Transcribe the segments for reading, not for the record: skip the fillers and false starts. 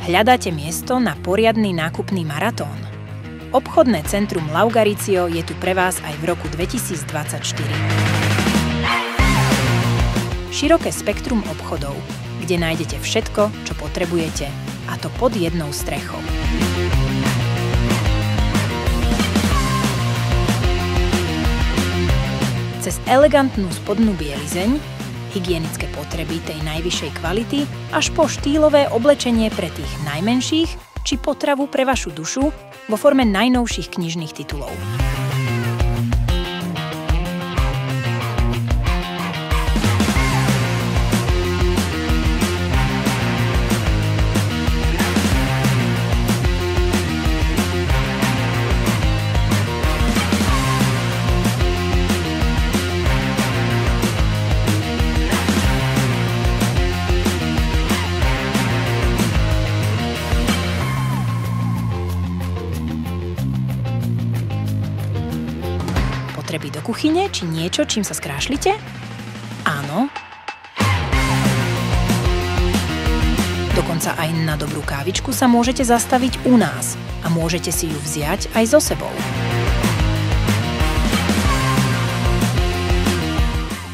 Hľadáte miesto na poriadny nákupný maratón? Obchodné centrum Laugaricio je tu pre vás aj v roku 2024. Široké spektrum obchodov, kde nájdete všetko, čo potrebujete, a to pod jednou strechou. Cez elegantnú spodnú bielizeň, hygienické potreby tej najvyššej kvality, až po štýlové oblečenie pre tých najmenších, či potravu pre vašu dušu vo forme najnovších knižných titulov. Potreby do kuchyne, či niečo, čím sa skrášlite? Áno. Dokonca aj na dobrú kávičku sa môžete zastaviť u nás a môžete si ju vziať aj so sebou.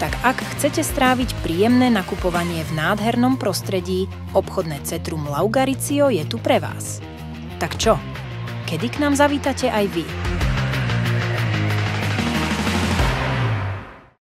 Tak ak chcete stráviť príjemné nakupovanie v nádhernom prostredí, obchodné centrum Laugaricio je tu pre vás. Tak čo? Kedy k nám zavítate aj vy?